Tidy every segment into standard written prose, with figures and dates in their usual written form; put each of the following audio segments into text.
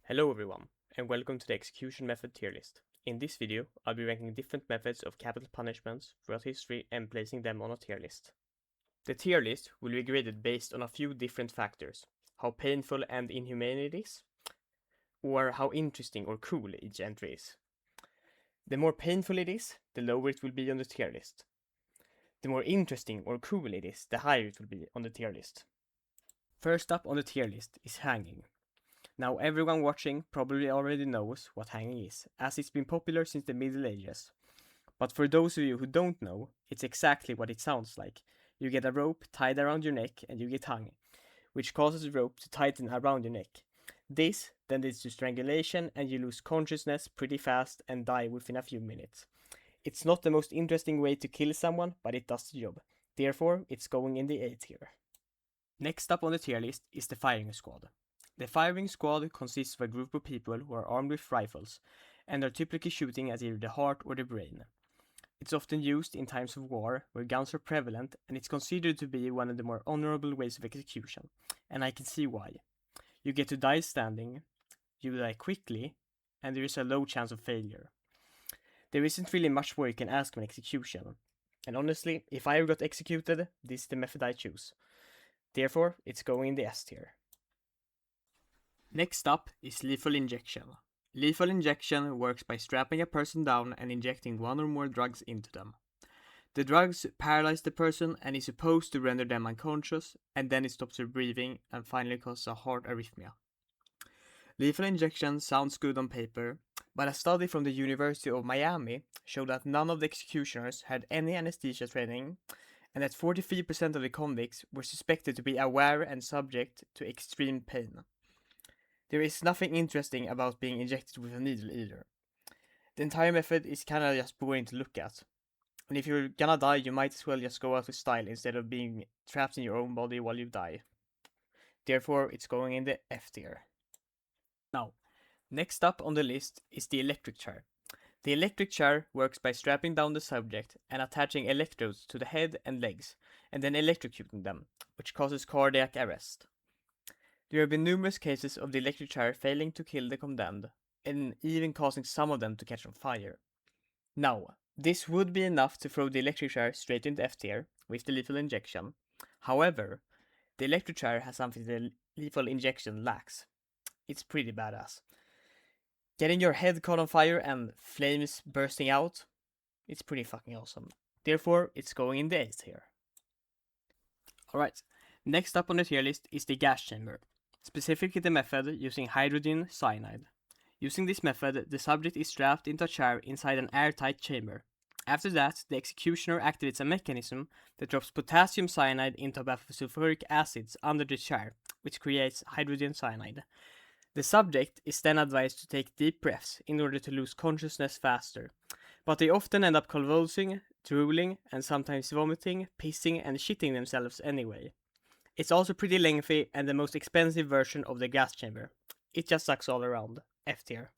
Hello everyone, and welcome to the execution method tier list. In this video, I'll be ranking different methods of capital punishments throughout history and placing them on a tier list. The tier list will be graded based on a few different factors: how painful and inhumane it is, or how interesting or cool each entry is. The more painful it is, the lower it will be on the tier list. The more interesting or cool it is, the higher it will be on the tier list. First up on the tier list is hanging. Now everyone watching probably already knows what hanging is, as it's been popular since the Middle Ages. But for those of you who don't know, it's exactly what it sounds like. You get a rope tied around your neck and you get hung, which causes the rope to tighten around your neck. This then leads to strangulation and you lose consciousness pretty fast and die within a few minutes. It's not the most interesting way to kill someone, but it does the job. Therefore, it's going in the A tier. Next up on the tier list is the firing squad. The firing squad consists of a group of people who are armed with rifles and are typically shooting at either the heart or the brain. It's often used in times of war where guns are prevalent, and it's considered to be one of the more honorable ways of execution, and I can see why. You get to die standing, you die quickly, and there is a low chance of failure. There isn't really much more you can ask of an execution, and honestly, if I ever got executed, this is the method I choose. Therefore, it's going in the S tier. Next up is lethal injection. Lethal injection works by strapping a person down and injecting one or more drugs into them. The drugs paralyze the person and is supposed to render them unconscious, and then it stops their breathing and finally causes a heart arrhythmia. Lethal injection sounds good on paper, but a study from the University of Miami showed that none of the executioners had any anesthesia training, and that 43% of the convicts were suspected to be aware and subject to extreme pain. There is nothing interesting about being injected with a needle either. The entire method is kinda just boring to look at. And if you're gonna die, you might as well just go out with style instead of being trapped in your own body while you die. Therefore, it's going in the F tier. Now, next up on the list is the electric chair. The electric chair works by strapping down the subject and attaching electrodes to the head and legs, and then electrocuting them, which causes cardiac arrest. There have been numerous cases of the electric chair failing to kill the condemned, and even causing some of them to catch on fire. Now, this would be enough to throw the electric chair straight into F tier with the lethal injection. However, the electric chair has something the lethal injection lacks. It's pretty badass. Getting your head caught on fire and flames bursting out, it's pretty fucking awesome. Therefore, it's going in the A tier. Alright, next up on the tier list is the gas chamber. Specifically the method using hydrogen cyanide. Using this method, the subject is strapped into a chair inside an airtight chamber. After that, the executioner activates a mechanism that drops potassium cyanide into a bath of sulfuric acids under the chair, which creates hydrogen cyanide. The subject is then advised to take deep breaths in order to lose consciousness faster, but they often end up convulsing, drooling, and sometimes vomiting, pissing, and shitting themselves anyway. It's also pretty lengthy and the most expensive version of the gas chamber. It just sucks all around. F tier.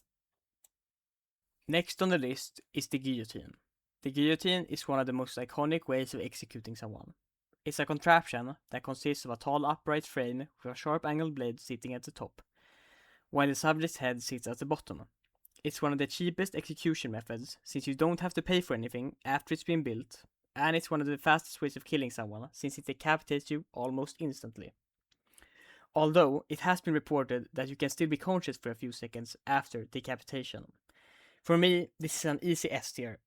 Next on the list is the guillotine. The guillotine is one of the most iconic ways of executing someone. It's a contraption that consists of a tall upright frame with a sharp angled blade sitting at the top, while the subject's head sits at the bottom. It's one of the cheapest execution methods since you don't have to pay for anything after it's been built, and it's one of the fastest ways of killing someone since it decapitates you almost instantly. Although it has been reported that you can still be conscious for a few seconds after decapitation. For me, this is an easy S tier.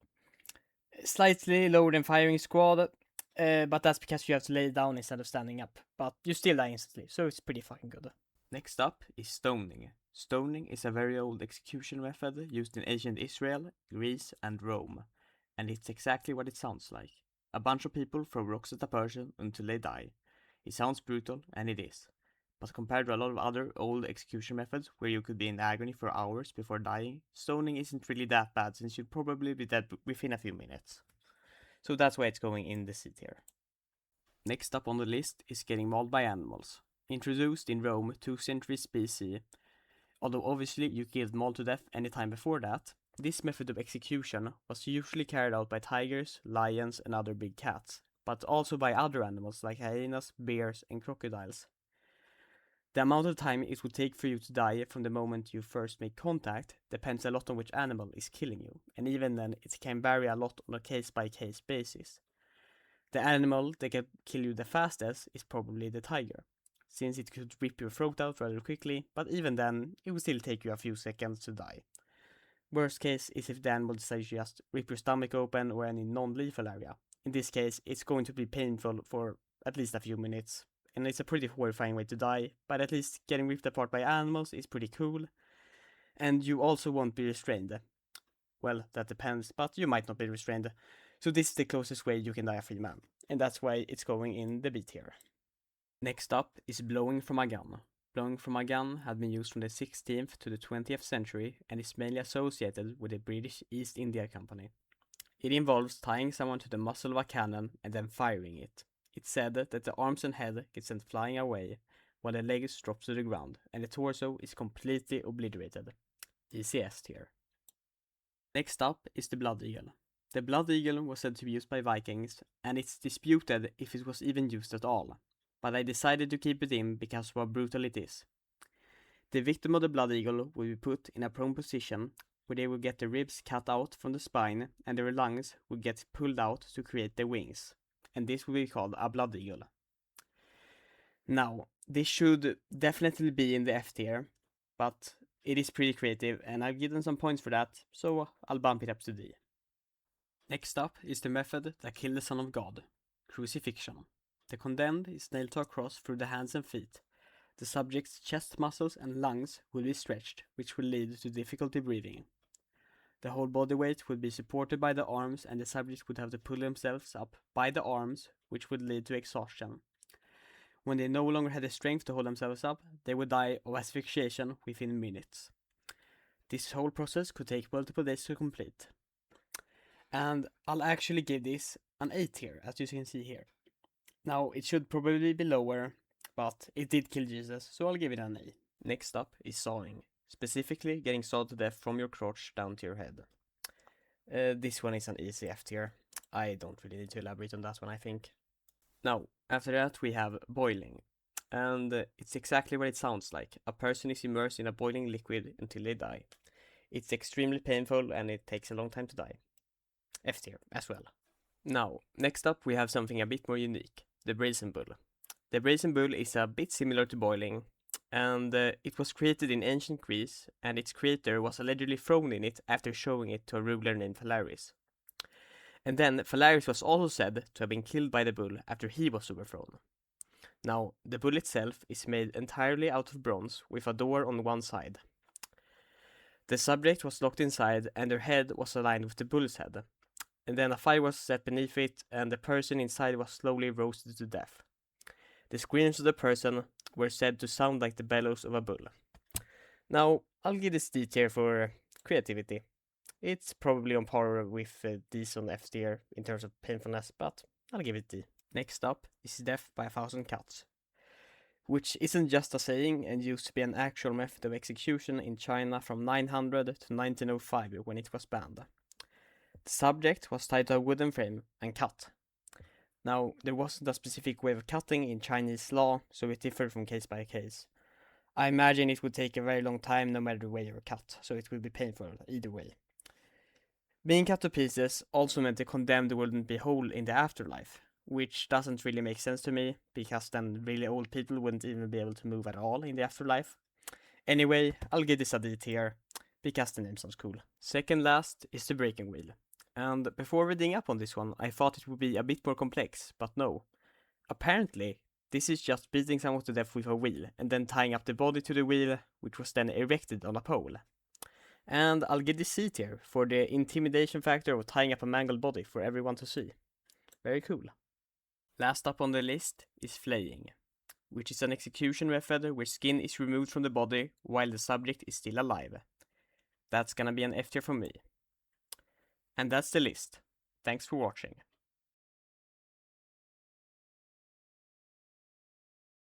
Slightly lower than firing squad, but that's because you have to lay down instead of standing up. But you still die instantly, so it's pretty fucking good. Next up is stoning. Stoning is a very old execution method used in ancient Israel, Greece, and Rome, and it's exactly what it sounds like. A bunch of people throw rocks at a person until they die. It sounds brutal, and it is. But compared to a lot of other old execution methods where you could be in agony for hours before dying, stoning isn't really that bad since you'd probably be dead within a few minutes. So that's why it's going in the C tier. Next up on the list is getting mauled by animals. Introduced in Rome 2 centuries BC, although obviously you killed mauled to death any time before that, this method of execution was usually carried out by tigers, lions, and other big cats, but also by other animals like hyenas, bears, and crocodiles. The amount of time it would take for you to die from the moment you first make contact depends a lot on which animal is killing you, and even then it can vary a lot on a case-by-case basis. The animal that can kill you the fastest is probably the tiger, since it could rip your throat out rather quickly, but even then, it would still take you a few seconds to die. Worst case is if the animal decides to just rip your stomach open or any non-lethal area. In this case, it's going to be painful for at least a few minutes, and it's a pretty horrifying way to die, but at least getting ripped apart by animals is pretty cool. And you also won't be restrained. Well, that depends, but you might not be restrained. So this is the closest way you can die a free man, and that's why it's going in the B tier. Next up is blowing from a gun. Blowing from a gun had been used from the 16th to the 20th century and is mainly associated with the British East India Company. It involves tying someone to the muzzle of a cannon and then firing it. It's said that the arms and head get sent flying away, while the legs drop to the ground, and the torso is completely obliterated. ECS tier. Next up is the Blood Eagle. The Blood Eagle was said to be used by Vikings, and it's disputed if it was even used at all, but I decided to keep it in because of how brutal it is. The victim of the Blood Eagle will be put in a prone position, where they will get the ribs cut out from the spine and their lungs will get pulled out to create the wings, and this will be called a Blood Eagle. Now, this should definitely be in the F tier, but it is pretty creative and I've given some points for that, so I'll bump it up to D. Next up is the method that killed the Son of God, crucifixion. The condemned is nailed to a cross through the hands and feet. The subject's chest muscles and lungs will be stretched, which will lead to difficulty breathing. The whole body weight would be supported by the arms and the subject would have to pull themselves up by the arms, which would lead to exhaustion. When they no longer had the strength to hold themselves up, they would die of asphyxiation within minutes. This whole process could take multiple days to complete. And I'll actually give this an A tier, as you can see here. Now, it should probably be lower, but it did kill Jesus, so I'll give it an A. Next up is sawing, specifically getting sawed to death from your crotch down to your head. This one is an easy F tier. I don't really need to elaborate on that one, I think. Now, after that we have boiling, and it's exactly what it sounds like. A person is immersed in a boiling liquid until they die. It's extremely painful and it takes a long time to die. F tier as well. Now, next up we have something a bit more unique, the brazen bull. The brazen bull is a bit similar to boiling, and it was created in ancient Greece, and its creator was allegedly thrown in it after showing it to a ruler named Phalaris. And then Phalaris was also said to have been killed by the bull after he was overthrown. Now, the bull itself is made entirely out of bronze with a door on one side. The subject was locked inside and their head was aligned with the bull's head. And then a fire was set beneath it and the person inside was slowly roasted to death. The screams of the person were said to sound like the bellows of a bull. Now, I'll give this D tier for creativity. It's probably on par with D's on F tier in terms of painfulness, but I'll give it D. Next up is death by 1,000 cuts, which isn't just a saying and used to be an actual method of execution in China from 900 to 1905 when it was banned. The subject was tied to a wooden frame and cut. Now, there wasn't a specific way of cutting in Chinese law, so it differed from case by case. I imagine it would take a very long time no matter the way you were cut, so it would be painful either way. Being cut to pieces also meant the condemned wouldn't be whole in the afterlife, which doesn't really make sense to me, because then really old people wouldn't even be able to move at all in the afterlife. Anyway, I'll give this a D tier, because the name sounds cool. Second last is the breaking wheel. And before reading up on this one, I thought it would be a bit more complex, but no. Apparently, this is just beating someone to death with a wheel, and then tying up the body to the wheel, which was then erected on a pole. And I'll give this C tier for the intimidation factor of tying up a mangled body for everyone to see. Very cool. Last up on the list is flaying, which is an execution method where skin is removed from the body while the subject is still alive. That's gonna be an F tier from me. And that's the list. Thanks for watching.